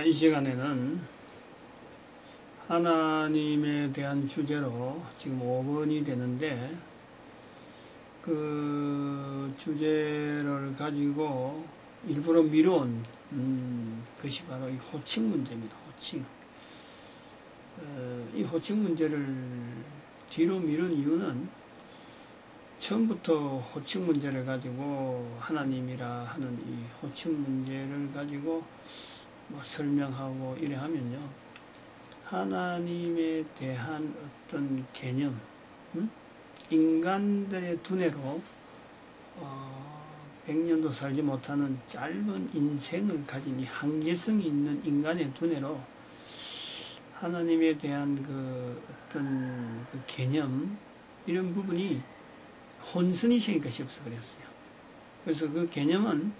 이 시간에는 하나님에 대한 주제로 지금 5번이 되는데, 그 주제를 가지고 일부러 미뤄온 것이 바로 이 호칭 문제입니다. 호칭. 이 호칭 문제를 뒤로 미룬 이유는 처음부터 호칭 문제를 가지고 하나님이라 하는 이 호칭 문제를 가지고 뭐 설명하고 이래 하면요, 하나님에 대한 어떤 개념, 인간들의 두뇌로 100년도 살지 못하는 짧은 인생을 가진 이 한계성이 있는 인간의 두뇌로 하나님에 대한 그 어떤 그 개념, 이런 부분이 혼선이 생길 것이 없어 그랬어요. 그래서 그 개념은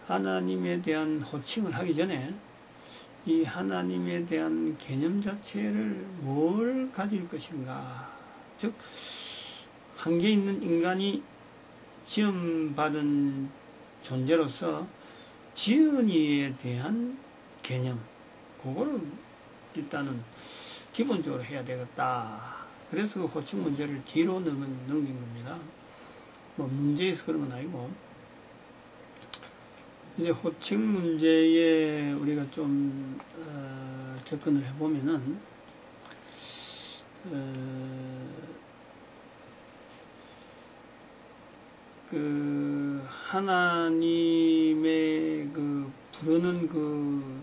하나님에 대한 호칭을 하기 전에 이 하나님에 대한 개념 자체를 뭘 가질 것인가, 즉 한계 있는 인간이 지음받은 존재로서 지은이에 대한 개념, 그거를 일단은 기본적으로 해야 되겠다. 그래서 그 호칭 문제를 뒤로 넘긴 겁니다. 뭐 문제에서 그런 건 아니고, 이제 호칭 문제에 우리가 좀 접근을 해보면은 그 하나님의 그 부르는 그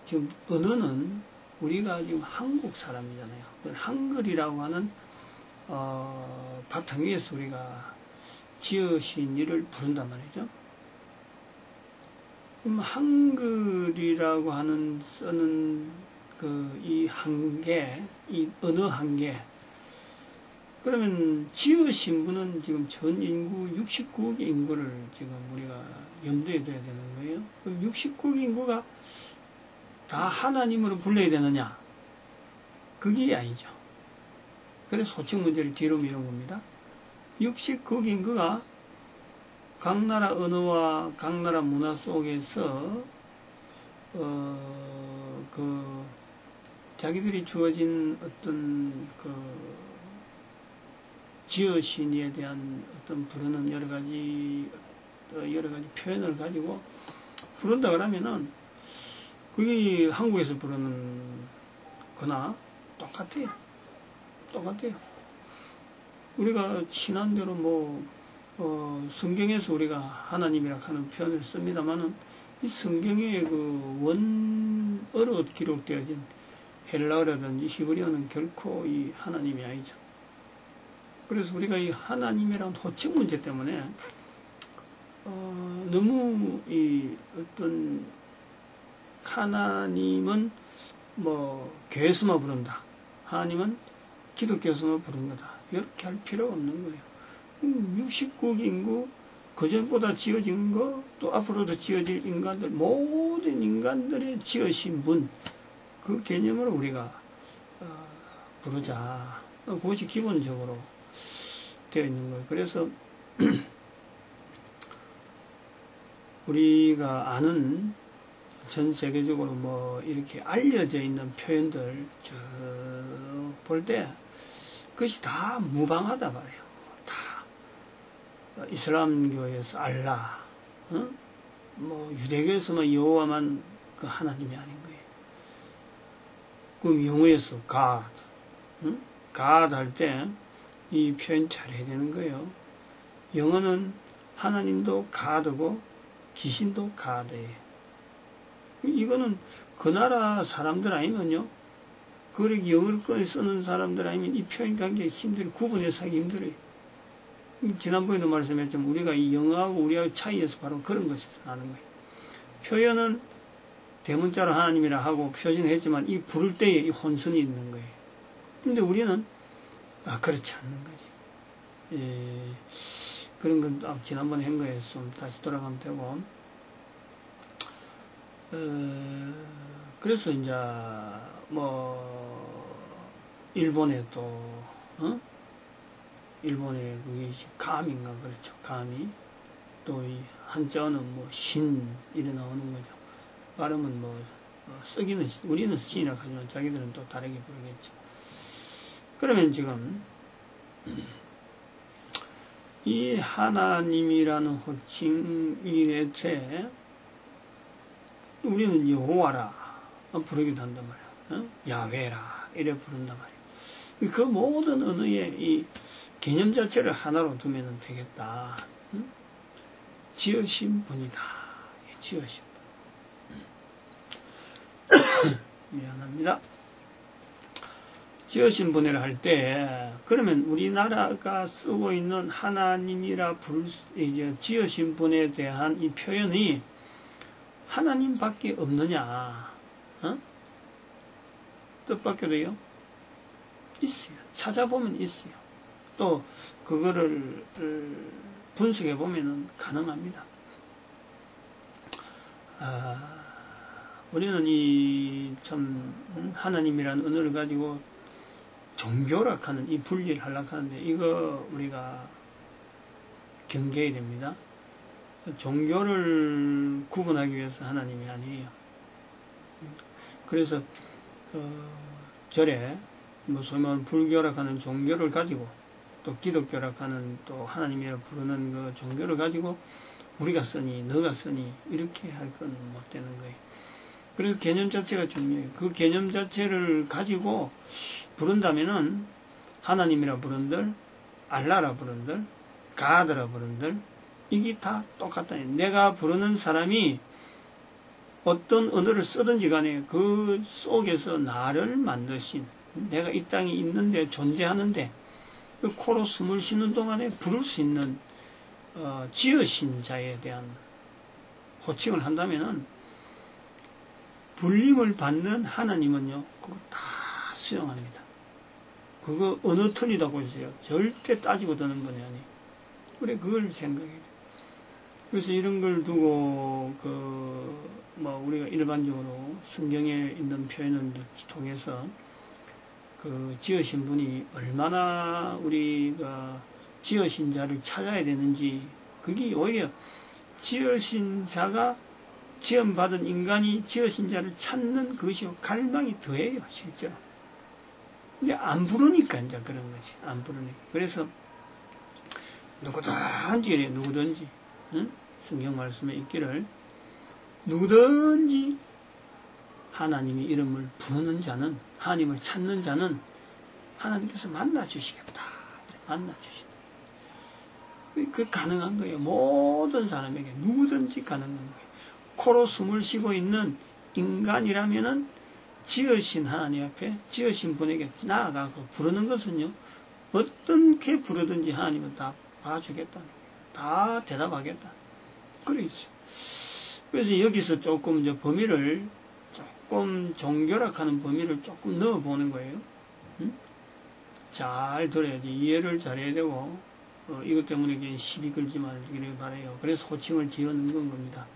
지금 언어는 우리가 지금 한국 사람이잖아요. 한글이라고 하는 바탕 위에서 우리가 지으신 일을 부른단 말이죠. 그럼 한글이라고 하는 쓰는 그 이 한계, 이 언어 한계, 그러면 지으신 분은 지금 전 인구 69억 인구를 지금 우리가 염두에 둬야 되는 거예요. 그럼 69억 인구가 다 하나님으로 불러야 되느냐? 그게 아니죠. 그래서 호칭 문제를 뒤로 미룬 겁니다. 69억 인구가 각 나라 언어와 각 나라 문화 속에서 그 자기들이 주어진 어떤 그 지어신에 대한 어떤 부르는 여러 가지 표현을 가지고 부른다 그러면은 그게 한국에서 부르는 거나 똑같아요. 우리가 친한대로 뭐 성경에서 우리가 하나님이라 하는 표현을 씁니다만은 이 성경의 그 원어로 기록되어진 헬라어라든지 히브리어는 결코 이 하나님이 아니죠. 그래서 우리가 이 하나님이라는 호칭 문제 때문에 너무 이 어떤 하나님은 뭐 교회에서만 부른다, 하나님은 기독교에서만 부른 거다, 이렇게 할 필요가 없는 거예요. 69억 인구, 그전보다 지어진 거, 또 앞으로도 지어질 인간들, 모든 인간들의 지으신 분, 그 개념으로 우리가 부르자. 그것이 기본적으로 되어 있는 거예요. 그래서 우리가 아는 전 세계적으로 뭐 이렇게 알려져 있는 표현들 볼 때 그것이 다 무방하다 말이에요. 다 이슬람교에서 알라, 뭐 유대교에서만 여호와만 그 하나님이 아닌 거예요. 그럼 영어에서 God, God 할 때 이 표현 잘 해야 되는 거예요. 영어는 하나님도 God고 귀신도 God예요. 이거는 그 나라 사람들 아니면요, 그렇게 영어를 꺼내 쓰는 사람들 아니면 이 표현 관계가 힘들어요. 구분해서 하기 힘들어요. 지난번에도 말씀했지만 우리가 이 영어하고 우리하고 차이에서 바로 그런 것에서 나는 거예요. 표현은 대문자로 하나님이라 하고 표현했지만 이 부를 때에 이 혼선이 있는 거예요. 근데 우리는 그렇지 않는 거지. 그런 건 지난번에 한 거에 좀 다시 돌아가면 되고, 그래서 이제 뭐 일본에도 일본의 그게 감인가 그렇죠. 감이 또 이 한자어는 뭐 신 이래 나오는 거죠. 발음은 뭐 쓰기는 우리는 시인이라고 하지만 자기들은 또 다르게 부르겠죠. 그러면 지금 이 하나님이라는 호칭이 대체 우리는 여호와라 부르기도 한단 말이야. 야훼라 이래 부른단 말이야. 그 모든 언어의 이 개념 자체를 하나로 두면 되겠다. 지으신 분이다. 지으신 분. 미안합니다. 지으신 분이라 할 때, 그러면 우리나라가 쓰고 있는 하나님이라 이제 지으신 분에 대한 이 표현이 하나님밖에 없느냐? 뜻밖에도요? 있어요. 찾아보면 있어요. 또 그거를 분석해 보면은 가능합니다. 우리는 이 참 하나님이라는 언어를 가지고 종교락하는 이 분리를 하려고 하는데 이거 우리가 경계해야 됩니다. 종교를 구분하기 위해서 하나님이 아니에요. 그래서 절에 뭐 소위 말하는 불교락하는 종교를 가지고 또 기독교락하는 또 하나님이라 부르는 그 종교를 가지고 우리가 쓰니 너가 쓰니 이렇게 할 건 못 되는 거예요. 그래서 개념 자체가 중요해요. 그 개념 자체를 가지고 부른다면은 하나님이라 부른들, 알라라 부른들, 가드라 부른들 이게 다 똑같다. 내가 부르는 사람이 어떤 언어를 쓰든지 간에 그 속에서 나를 만드신 내가 이 땅에 있는데 존재하는데 그 코로 숨을 쉬는 동안에 부를 수 있는 지으신 자에 대한 호칭을 한다면은 불림을 받는 하나님은요 그거 다 수용합니다. 그거 어느 틀이라고 있어요. 절대 따지고 드는 분이 아니에요. 우리 그걸 생각해야 돼요. 그래서 이런 걸 두고 뭐 우리가 일반적으로 성경에 있는 표현을 통해서 그 지으신 분이 얼마나 우리가 지으신 자를 찾아야 되는지 그게 오히려 지으신 자가 지음받은 인간이 지으신 자를 찾는 그것이 갈망이 더해요, 실제로. 이제 안 부르니까 이제 그런 거지. 안 부르니까. 그래서 누구든지 응? 성경 말씀에 있기를 누구든지 하나님의 이름을 부르는 자는 하나님을 찾는 자는 하나님께서 만나주시겠다. 만나주신다. 그 가능한 거예요. 모든 사람에게 누구든지 가능한 거예요. 코로 숨을 쉬고 있는 인간이라면은 지으신 하나님 앞에 지으신 분에게 나아가서 부르는 것은요 어떻게 부르든지 하나님은 다 봐주겠다. 다 대답하겠다. 그래 있어요. 그래서 여기서 조금 이제 범위를 조금 종교락하는 범위를 조금 넣어보는 거예요. 응? 잘 들어야지. 이해를 잘해야 되고 이것 때문에 시비 걸지 말기를 바라요. 그래서 호칭을 뒤로 넣은 겁니다.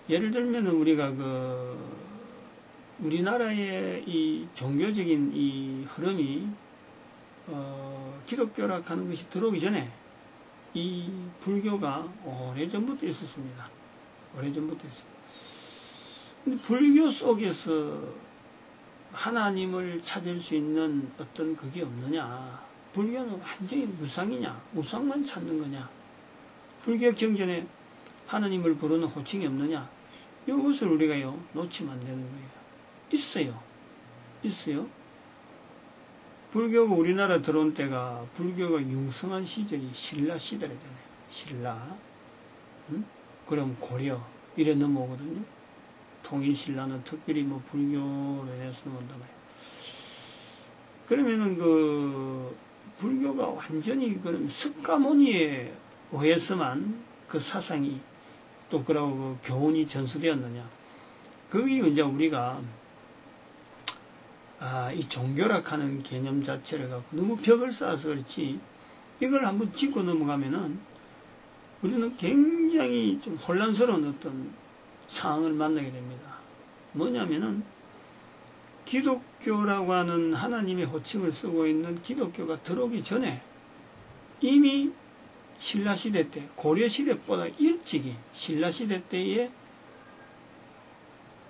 예를 들면 우리가 우리나라의 이 종교적인 이 흐름이 기독교락하는 것이 들어오기 전에 이 불교가 오래전부터 있었습니다. 오래전부터 있어요. 근데 불교 속에서 하나님을 찾을 수 있는 어떤 그게 없느냐? 불교는 완전히 우상이냐? 우상만 찾는 거냐? 불교 경전에 하나님을 부르는 호칭이 없느냐? 이것을 우리가요 놓치면 안 되는 거예요. 있어요. 있어요. 불교가 우리나라 들어온 때가 불교가 융성한 시절이 신라 시대라잖아요. 신라. 응? 그럼 고려 이래 넘어오거든요. 통일신라는 특별히 뭐 불교로 해서 넘어온단 말이에요. 그러면은 불교가 완전히 그런 석가모니에 의해서만 그 사상이 또 그러고 교훈이 전수되었느냐. 그게 이제 우리가 이 종교락하는 개념 자체를 갖고 너무 벽을 쌓아서 그렇지 이걸 한번 짚고 넘어가면은 우리는 굉장히 좀 혼란스러운 어떤 상황을 만나게 됩니다. 뭐냐면은 기독교라고 하는 하나님의 호칭을 쓰고 있는 기독교가 들어오기 전에 이미 신라시대 때, 고려시대보다 일찍이 신라시대 때에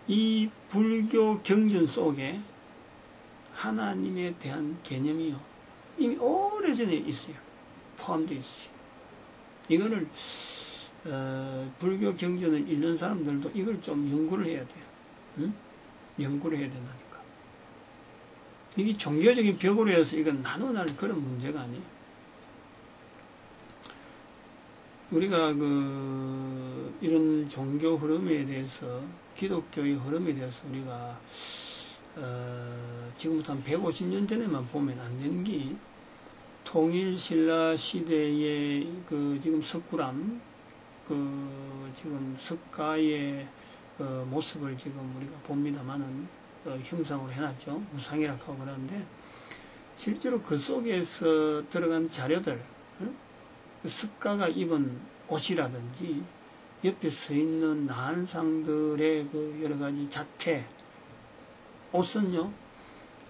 이 불교 경전 속에 하나님에 대한 개념이요, 이미 오래전에 있어요. 포함되어 있어요. 이거를 불교 경전을 읽는 사람들도 이걸 좀 연구를 해야 돼요. 응? 연구를 해야 된다니까. 이게 종교적인 벽으로 해서 이건 나눠날 그런 문제가 아니에요. 우리가 이런 종교 흐름에 대해서, 기독교의 흐름에 대해서 우리가 지금부터 한 150년 전에만 보면 안 되는 게, 통일신라 시대의 지금 석굴암, 지금 석가의 모습을 지금 우리가 봅니다만은, 형상으로 해놨죠. 우상이라고 하고 그러는데, 실제로 그 속에서 들어간 자료들, 석가가 입은 옷이라든지, 옆에 서 있는 난상들의 여러 가지 자태, 옷은요,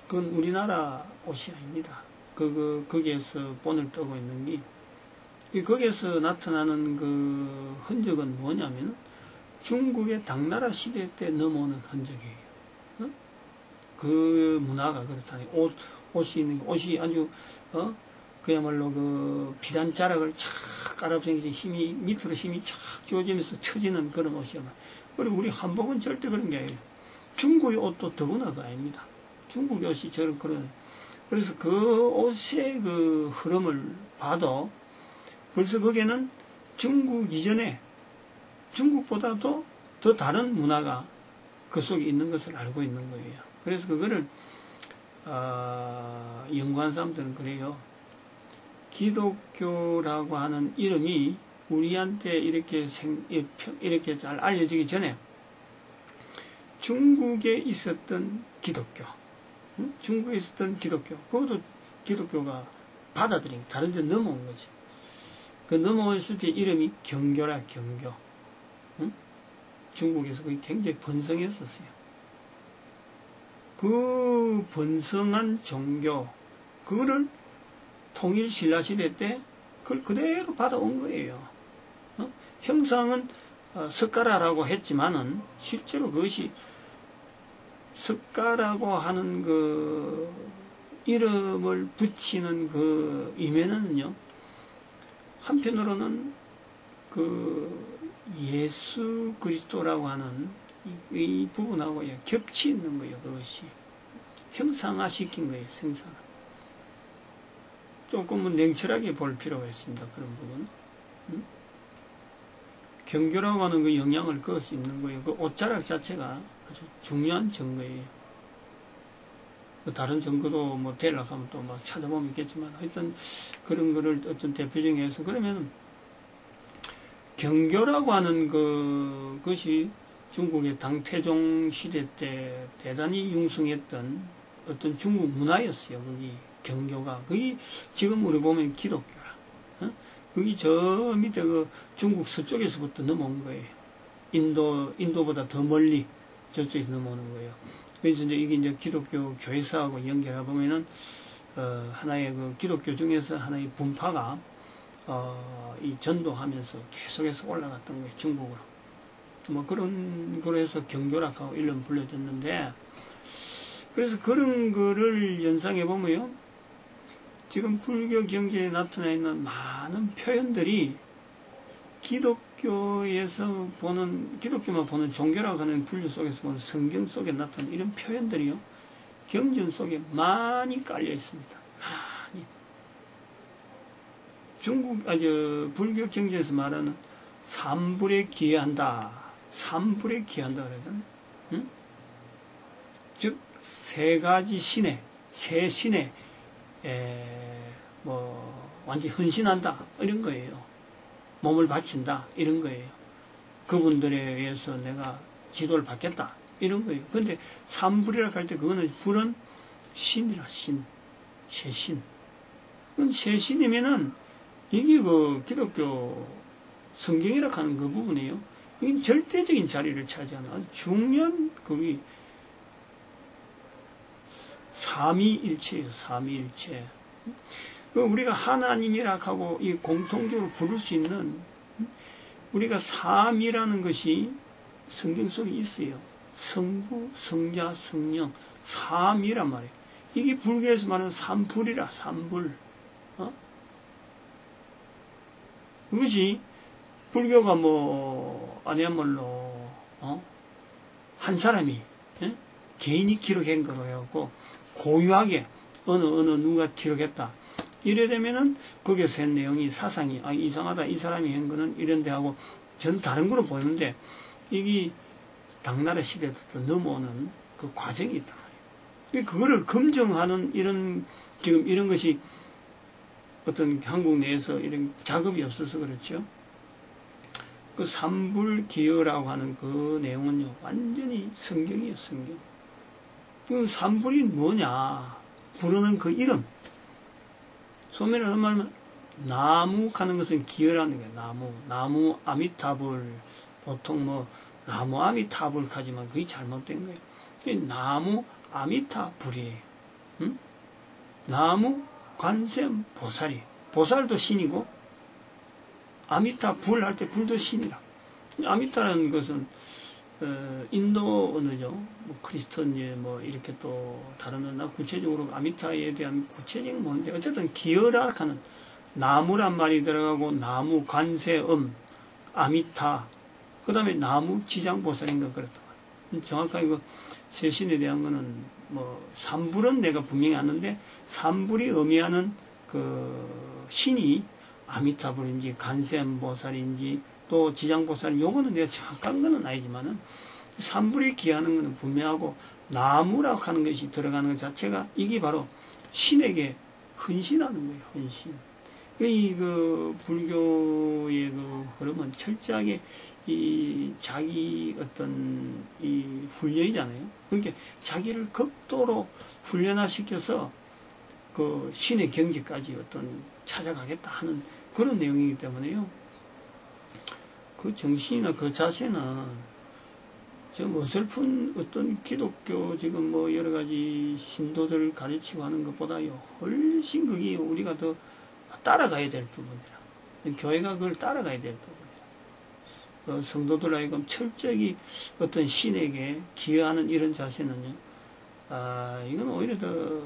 그건 우리나라 옷이 아닙니다. 거기에서 본을 떠고 있는 게, 거기에서 나타나는 그 흔적은 뭐냐면, 중국의 당나라 시대 때 넘어오는 흔적이에요. 그 문화가 그렇다니. 옷이 아주, 그야말로 비단 자락을 착 깔아붙이면서 밑으로 힘이 착 주어지면서 처지는 그런 옷이야. 그리고 우리 한복은 절대 그런 게 아니에요. 중국의 옷도 더구나 그 아닙니다. 중국 옷이 그런. 그래서 그 옷의 흐름을 봐도 벌써 거기에는 중국 이전에 중국보다도 더 다른 문화가 그 속에 있는 것을 알고 있는 거예요. 그래서 그거를 연구한 사람들은 그래요. 기독교라고 하는 이름이 우리한테 이렇게 잘 알려지기 전에 중국에 있었던 기독교, 중국에 있었던 기독교, 그것도 기독교가 받아들인, 다른 데 넘어온 거지. 그 넘어왔을 때 이름이 경교라, 경교. 중국에서 그게 굉장히 번성했었어요. 그 번성한 종교, 그거를 통일 신라 시대 때 그걸 그대로 받아온 거예요. 형상은 석가라라고 했지만은 실제로 그것이 석가라고 하는 그 이름을 붙이는 그 이면은요, 한편으로는 그 예수 그리스도라고 하는 이 부분하고 겹치 있는 거예요. 그것이 형상화 시킨 거예요. 생산. 조금은 냉철하게 볼 필요가 있습니다. 그런 부분. 경교라고 하는 그 영향을 그을 수 있는 거예요. 그 옷자락 자체가 아주 중요한 증거예요. 다른 증거도 뭐 되려고 하면 또 막 찾아보면 있겠지만, 하여튼 그런 거를 어떤 대표적인 해서, 그러면 경교라고 하는 그것이 중국의 당태종 시대 때 대단히 융성했던 어떤 중국 문화였어요. 거기 경교가. 그게 지금 우리 보면 기독교라. 그게 저 밑에 중국 서쪽에서부터 넘어온 거예요. 인도보다 더 멀리 저쪽에서 넘어오는 거예요. 그래서 이게 이제 기독교 교회사하고 연결해 보면은, 하나의 기독교 중에서 하나의 분파가, 이 전도하면서 계속해서 올라갔던 거예요. 중국으로. 뭐 그런 거로 해서 경교라고 이름 불려졌는데, 그래서 그런 거를 연상해 보면요, 지금 불교 경제에 나타나 있는 많은 표현들이 기독교에서 보는, 기독교만 보는 종교라고 하는 분류 속에서 보는 성경 속에 나타나는 이런 표현들이요, 경전 속에 많이 깔려 있습니다. 많이. 불교 경전에서 말하는 삼불에 기여한다. 삼불에 기여한다 그러잖아요. 응? 즉, 세 가지 신에, 세 신에, 완전히 헌신한다. 이런 거예요. 몸을 바친다. 이런 거예요. 그분들에 의해서 내가 지도를 받겠다. 이런 거예요. 근데 삼불이라고 할 때 그거는 불은 신이라, 신. 세신. 그럼 세신이면은 이게 기독교 성경이라고 하는 그 부분이에요. 이게 절대적인 자리를 차지하는 아주 중요한 그게 삼위일체예요. 삼위일체. 우리가 하나님이라고 하고 이 공통적으로 부를 수 있는, 우리가 삼이라는 것이 성경 속에 있어요. 성부, 성자, 성령, 삼이란 말이에요. 이게 불교에서 말하는 삼불이라, 삼불. 그것이 불교가 뭐 아니야말로 한 사람이 개인이 기록한 거로 해갖고 고유하게 어느 누가 기록했다. 이래 되면은 거기서 한 내용이 사상이 이상하다, 이 사람이 한 거는 이런데 하고 전 다른 거로 보이는데 이게 당나라 시대도 또 넘어오는 그 과정이 있단 말이에요. 그거를 검증하는 지금 이런 것이 어떤 한국 내에서 이런 작업이 없어서 그렇죠. 그 삼불기여라고 하는 그 내용은요, 완전히 성경이에요, 성경. 그 삼불이 뭐냐? 부르는 그 이름. 소면을 하면 나무 하는 것은 기여라는 거예요, 나무 아미타불. 보통 뭐, 나무 아미타불 하지만 그게 잘못된 거예요. 나무 아미타불이에요. 응? 나무 관세음 보살이. 보살도 신이고, 아미타 불 할 때 불도 신이라. 아미타라는 것은 인도 언어죠. 뭐 크리스천지 뭐 이렇게 또 다른 언어 구체적으로 아미타에 대한 구체적인 뭔데 어쨌든 기어라 하는 나무란 말이 들어가고 나무 관세음 아미타 그 다음에 나무 지장보살인가 그렇다. 정확하게 그 세신에 대한 거는 뭐 삼불은 내가 분명히 아는데 삼불이 의미하는 그 신이 아미타불인지 간세음보살인지 또 지장보살 요거는 내가 정확한 거는 아니지만은 삼불이 기하는 거는 분명하고 나무라고 하는 것이 들어가는 것 자체가 이게 바로 신에게 헌신하는 거예요. 헌신. 이 그 불교의 그 흐름은 철저하게 이 자기 어떤 이 훈련이잖아요. 그러니까 자기를 극도로 훈련화시켜서 그 신의 경지까지 어떤 찾아가겠다 하는 그런 내용이기 때문에요. 그 정신이나 그 자세는 좀 어설픈 어떤 기독교 지금 뭐 여러 가지 신도들 가르치고 하는 것보다요 훨씬 그게 우리가 더 따라가야 될 부분이라. 교회가 그걸 따라가야 될 부분이라. 성도들 하여금 철저히 어떤 신에게 기여하는 이런 자세는요. 이건 오히려 더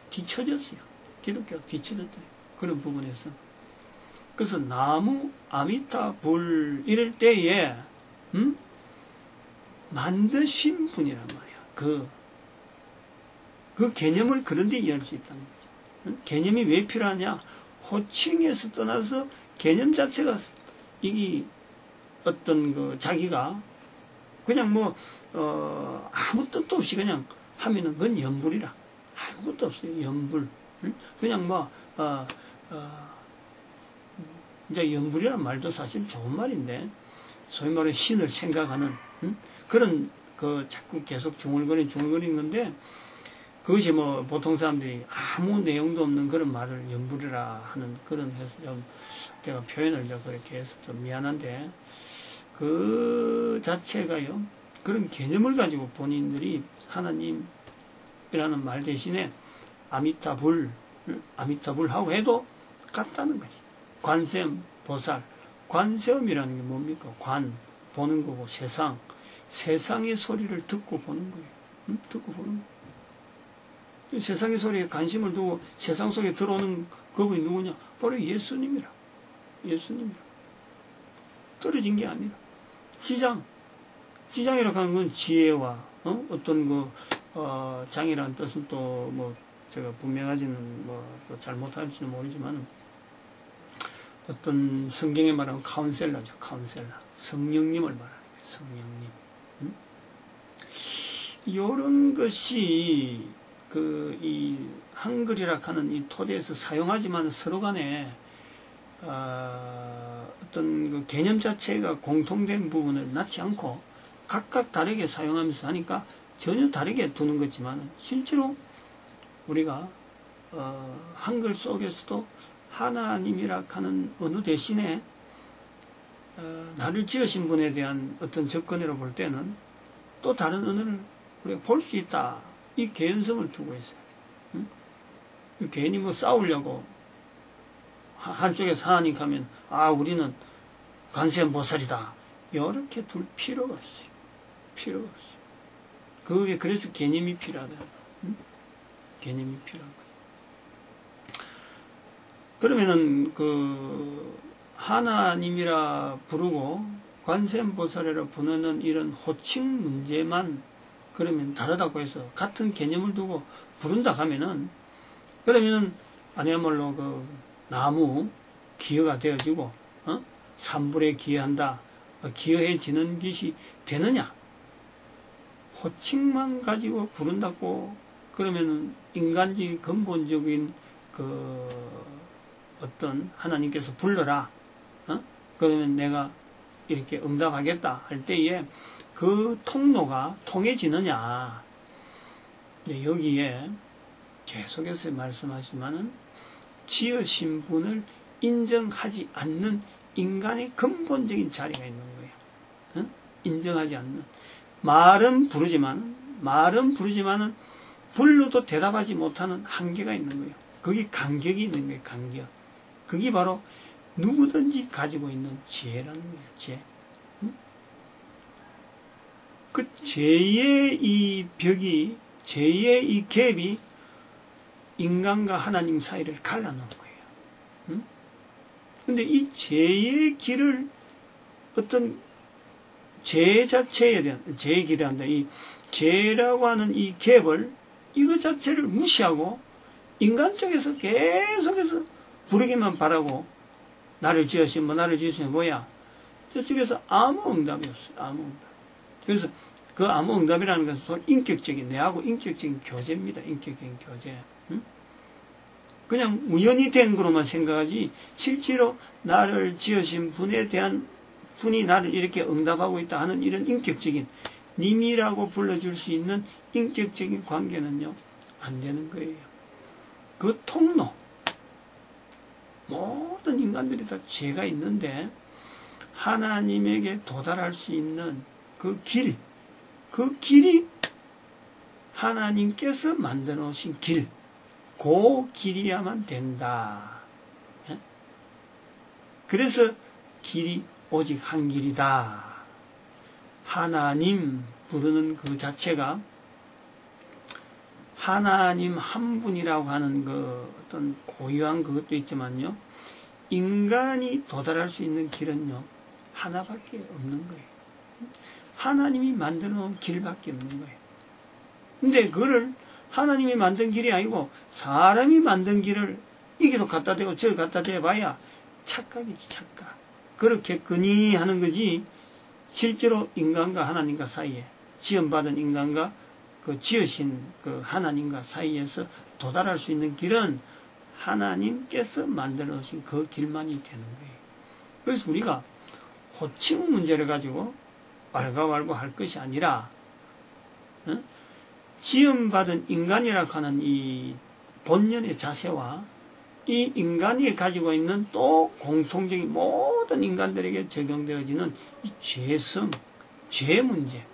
뒤처졌어요. 기독교가 뒤처졌다. 그런 부분에서. 그래서 나무, 아미타, 불 이럴 때에 만드신 분이란 말이야. 그 개념을 그런 데 이해할 수 있다는 거죠. 개념이 왜 필요하냐? 호칭에서 떠나서 개념 자체가 이게 어떤 그 자기가 그냥 뭐 아무 뜻도 없이 그냥 하면은 그건 연불이라. 아무것도 없어요. 연불. 그냥 뭐 이제 연불이란 말도 사실 좋은 말인데 소위 말해 신을 생각하는 그런 그 자꾸 계속 중얼거리는 건데 그것이 뭐 보통 사람들이 아무 내용도 없는 그런 말을 연불이라 하는 그런 해서 좀 제가 표현을 좀 그렇게 해서 좀 미안한데 그 자체가요 그런 개념을 가지고 본인들이 하나님이라는 말 대신에 아미타불 하고 해도 같다는 거지. 관세음 보살. 관세음이라는 게 뭡니까? 관 보는 거고 세상의 소리를 듣고 보는 거예요. 듣고 보는 거예요. 세상의 소리에 관심을 두고 세상 속에 들어오는 그분이 누구냐? 바로 예수님이라. 떨어진 게 아니라 지장이라고 하는 건 지혜와 어떤 그 장이라는 뜻은 또 뭐 제가 분명하지는 뭐 또 잘못할지는 모르지만 어떤 성경에 말하면 카운셀러죠. 성령님을 말하는 거예요. 성령님. 이런 것이 이 한글이라 하는 이 토대에서 사용하지만 서로 간에 어떤 그 개념 자체가 공통된 부분을 낳지 않고 각각 다르게 사용하면서 하니까 전혀 다르게 두는 거지만 실제로 우리가 한글 속에서도 하나님이라 하는 언어 대신에 나를 지으신 분에 대한 어떤 접근으로 볼 때는 또 다른 언어를 우리가 볼 수 있다. 이 개연성을 두고 있어요. 괜히 뭐 싸우려고 한쪽에서 하나님 가면 우리는 관세음보살이다. 이렇게 둘 필요가 없어요. 그게 그래서 개념이 필요하다. 개념이 필요한 거죠. 그러면은 그 하나님이라 부르고 관세음보살이라 부르는 이런 호칭 문제만 그러면 다르다고 해서 같은 개념을 두고 부른다 하면은 그러면은 아니야말로 그 나무 기여가 되어지고 산불에 기여한다 기여해지는 것이 되느냐? 호칭만 가지고 부른다고 그러면은 인간적인 근본적인 그 어떤 하나님께서 불러라 그러면 내가 이렇게 응답하겠다 할 때에 그 통로가 통해지느냐? 여기에 계속해서 말씀하시면은 지으신 분을 인정하지 않는 인간의 근본적인 자리가 있는 거예요. 인정하지 않는. 말은 부르지만은 불러도 대답하지 못하는 한계가 있는 거예요. 거기 간격이 있는 거예요. 간격. 그게 바로 누구든지 가지고 있는 죄라는 거예요. 죄. 그 죄의 이 벽이, 죄의 이 갭이 인간과 하나님 사이를 갈라놓은 거예요. 근데 이 죄의 길을 어떤 죄 자체에 대한, 죄의 길을 한다. 이 죄라고 하는 이 갭을, 이거 자체를 무시하고 인간 쪽에서 계속해서 부르기만 바라고 나를 지으신 뭐야? 저쪽에서 아무 응답이 없어요. 아무 응답. 그래서 그 아무 응답이라는 것은 인격적인, 내하고 인격적인 교제입니다. 인격적인 교제. 그냥 우연히 된 거로만 생각하지 실제로 나를 지으신 분에 대한 분이 나를 이렇게 응답하고 있다 하는 이런 인격적인 님이라고 불러줄 수 있는 인격적인 관계는요 안 되는 거예요. 그 통로 모든 인간들이 다 죄가 있는데 하나님에게 도달할 수 있는 그 길이 하나님께서 만들어 놓으신 길, 그 길이야만 된다. 그래서 길이 오직 한 길이다. 하나님 부르는 그 자체가 하나님 한 분이라고 하는 그 어떤 고유한 그것도 있지만요, 인간이 도달할 수 있는 길은요 하나밖에 없는 거예요. 하나님이 만들어 놓은 길밖에 없는 거예요. 근데 그거를 하나님이 만든 길이 아니고 사람이 만든 길을 이기도 갖다 대고 저기 갖다 대봐야 착각이지, 착각. 그렇게 근히 하는 거지 실제로 인간과 하나님과 사이에, 지음받은 인간과 그 지으신 그 하나님과 사이에서 도달할 수 있는 길은 하나님께서 만들어 놓으신 그 길만이 되는 거예요. 그래서 우리가 호칭 문제를 가지고 왈가왈부 할 것이 아니라 지음받은 인간이라고 하는 이 본연의 자세와 이 인간이 가지고 있는 또 공통적인 모든 인간들에게 적용되어지는 이 죄성, 죄 문제,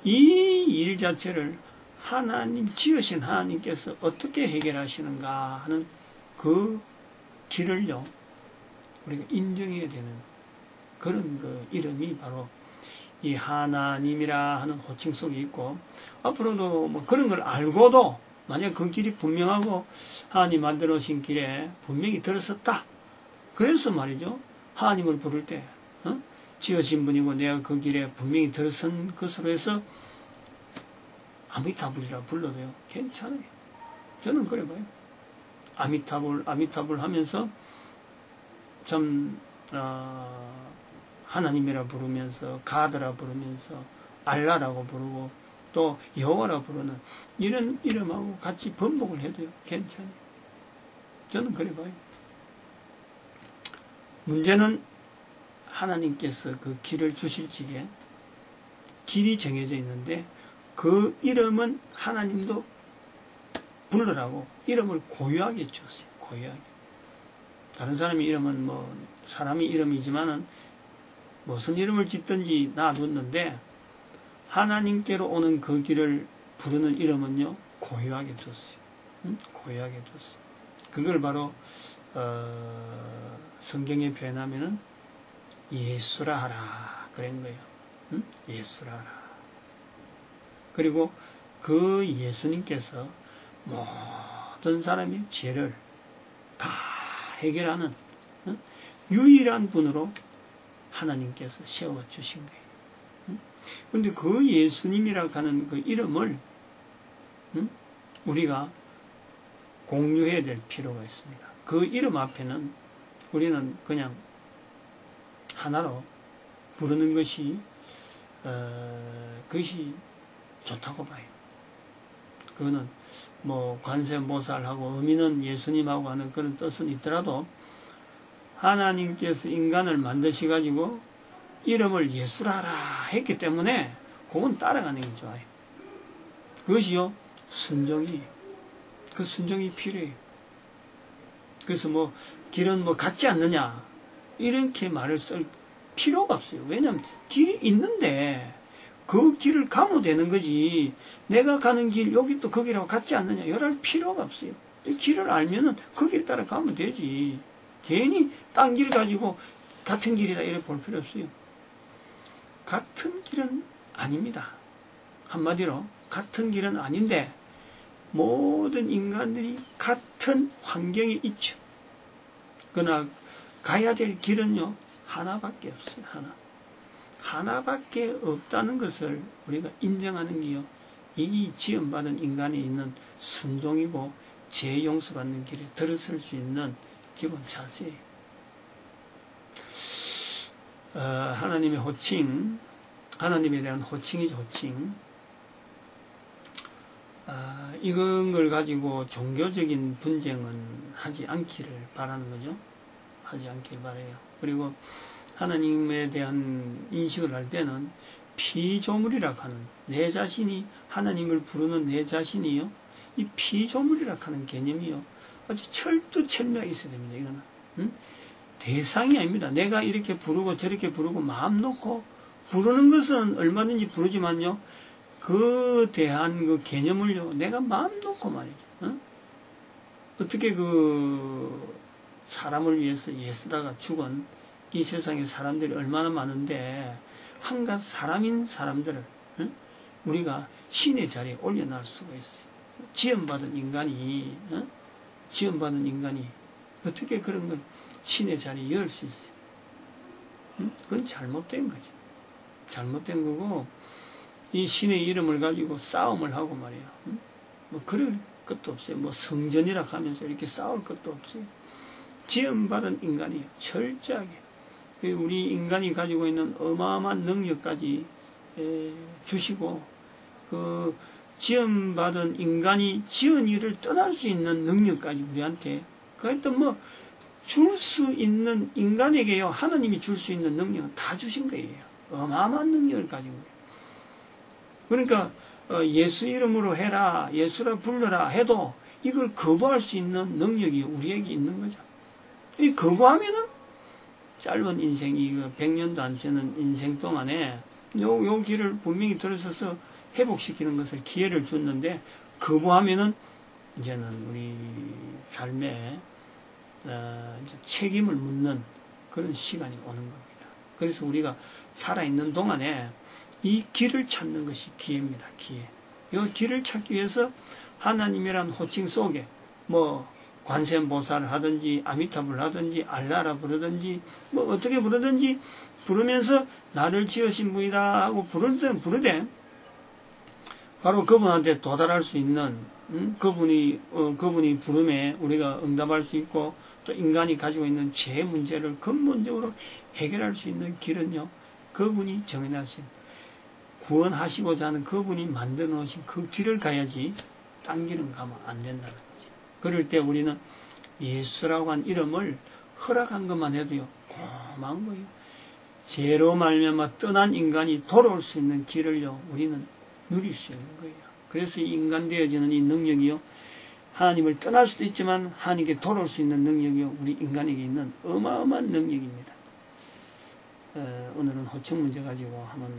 이 일 자체를 하나님, 지으신 하나님께서 어떻게 해결하시는가 하는 그 길을요 우리가 인정해야 되는 그런 그 이름이 바로 이 하나님이라 하는 호칭 속에 있고, 앞으로도 뭐 그런 걸 알고도 만약 그 길이 분명하고 하나님 만들어 놓으신 길에 분명히 들었었다. 그래서 말이죠, 하나님을 부를 때 지으신 분이고 내가 그 길에 분명히 들어선 것으로 해서 아미타불이라 불러도요 괜찮아요. 저는 그래 봐요. 아미타불 하면서 참 하나님이라 부르면서 가드라 부르면서 알라라고 부르고 또 여호와라 부르는 이런 이름하고 같이 번복을 해도요 괜찮아요. 저는 그래 봐요. 문제는 하나님께서 그 길을 주실 적에 길이 정해져 있는데 그 이름은 하나님도 부르라고 이름을 고유하게 줬어요. 고유하게. 다른 사람의 이름은 뭐 사람의 이름이지만은 무슨 이름을 짓든지 놔뒀는데 하나님께로 오는 그 길을 부르는 이름은요 고유하게 뒀어요. 고유하게 뒀어요. 그걸 바로 성경에 표현하면은 예수라 하라 그런 거예요. 예수라 하라. 그리고 그 예수님께서 모든 사람의 죄를 다 해결하는 유일한 분으로 하나님께서 세워주신 거예요. 그런데 그 예수님이라고 하는 그 이름을 우리가 공유해야 될 필요가 있습니다. 그 이름 앞에는 우리는 그냥 하나로 부르는 것이 그것이 좋다고 봐요. 그거는 뭐 관세음보살하고 의미는 예수님하고 하는 그런 뜻은 있더라도 하나님께서 인간을 만드셔가지고 이름을 예수라라 했기 때문에 그건 따라가는 게 좋아요. 그것이요 그 순종이 필요해요. 그래서 뭐 길은 뭐 같지 않느냐 이렇게 말을 쓸 필요가 없어요. 왜냐하면 길이 있는데 그 길을 가면 되는 거지. 내가 가는 길 여기 또 거기라고 같지 않느냐 이럴 필요가 없어요. 길을 알면은 그 길 따라 가면 되지. 괜히 딴 길 가지고 같은 길이다 이렇게 볼 필요 없어요. 같은 길은 아닙니다. 한마디로 같은 길은 아닌데 모든 인간들이 같은 환경에 있죠. 그러나 가야 될 길은요 하나밖에 없어요. 하나밖에 없다는 것을 우리가 인정하는 게요 이 지음받은 인간이 있는 순종이고 죄 용서받는 길에 들어설 수 있는 기본 자세예요. 하나님의 호칭, 하나님에 대한 호칭이죠. 호칭. 이런 걸 가지고 종교적인 분쟁은 하지 않기를 바라는 거죠. 하지 않기를 바라요. 그리고 하나님에 대한 인식을 할 때는 피조물이라 하는 내 자신이 하나님을 부르는 내 자신이요 이 피조물이라 하는 개념이요 아주 철두철미하게 있어야 됩니다. 이거는 대상이 아닙니다. 내가 이렇게 부르고 저렇게 부르고 마음 놓고 부르는 것은 얼마든지 부르지만요 그 대한 그 개념을요 내가 마음 놓고 말이죠. 어떻게 그 사람을 위해서 애쓰다가 죽은 이 세상에 사람들이 얼마나 많은데 한갓 사람인 사람들을 우리가 신의 자리에 올려놓을 수가 있어요. 지음받은 인간이 어떻게 그런 걸 신의 자리에 열 수 있어요? 그건 잘못된 거죠. 잘못된 거고 이 신의 이름을 가지고 싸움을 하고 말이에요. 뭐 그럴 것도 없어요. 뭐 성전이라 하면서 이렇게 싸울 것도 없어요. 지음받은 인간이에요. 철저하게. 우리 인간이 가지고 있는 어마어마한 능력까지 주시고 그 지음받은 인간이 지은 일을 떠날 수 있는 능력까지 우리한테 그러니까 뭐 줄 수 있는 인간에게요 하나님이 줄 수 있는 능력은 다 주신 거예요. 어마어마한 능력을 가지고 그러니까 예수 이름으로 해라 예수라 불러라 해도 이걸 거부할 수 있는 능력이 우리에게 있는 거죠. 이 거부하면은 짧은 인생이 100년도 안 되는 인생 동안에 요 길을 분명히 들어서서 회복시키는 것을 기회를 줬는데 거부하면은 이제는 우리 삶에 책임을 묻는 그런 시간이 오는 겁니다. 그래서 우리가 살아있는 동안에 이 길을 찾는 것이 기회입니다. 기회. 이 길을 찾기 위해서 하나님이란 호칭 속에 뭐 관세음보살을 하든지 아미타불 하든지 알라라 부르든지 뭐 어떻게 부르든지 부르면서 나를 지으신 분이다 하고 부르되 바로 그분한테 도달할 수 있는 그분이 부름에 우리가 응답할 수 있고 또 인간이 가지고 있는 죄 문제를 근본적으로 해결할 수 있는 길은요 그분이 정해놓으신 구원하시고자 하는 그분이 만들어 놓으신 그 길을 가야지 딴 길은 가면 안 된다는 거지. 그럴 때 우리는 예수라고 한 이름을 허락한 것만 해도요 고마운 거예요. 죄로 말미암아 떠난 인간이 돌아올 수 있는 길을요 우리는 누릴 수 있는 거예요. 그래서 인간 되어지는 이 능력이요 하나님을 떠날 수도 있지만 하나님께 돌아올 수 있는 능력이요 우리 인간에게 있는 어마어마한 능력입니다. 오늘은 호칭 문제 가지고 한번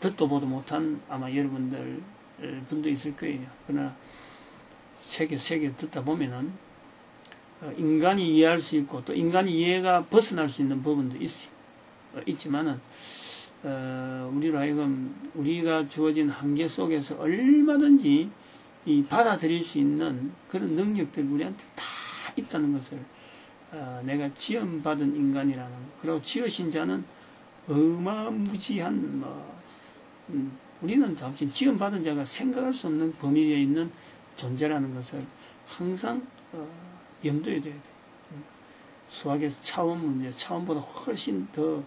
듣도 보도 못한 아마 여러분들 분도 있을 거예요. 그러나 세계 듣다 보면은 인간이 이해할 수 있고 또 인간이 이해가 벗어날 수 있는 부분도 있어요. 있지만은 우리로 하여금 우리가 주어진 한계 속에서 얼마든지 이 받아들일 수 있는 그런 능력들이 우리한테 다 있다는 것을 내가 지음받은 인간이라는, 그리고 지으신 자는 어마무지한 우리는 잠시 지음받은 자가 생각할 수 없는 범위에 있는 존재라는 것을 항상 염두에 둬야 돼. 수학에서 차원 문제, 차원보다 훨씬 더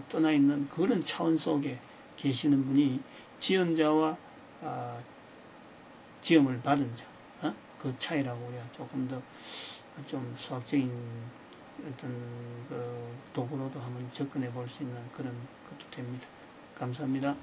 떠나 있는 그런 차원 속에 계시는 분이 지은 자와 지음을 받은 자, 그 차이라고 우리가 조금 더 좀 수학적인 어떤 그 도구로도 한번 접근해 볼 수 있는 그런 것도 됩니다. 감사합니다.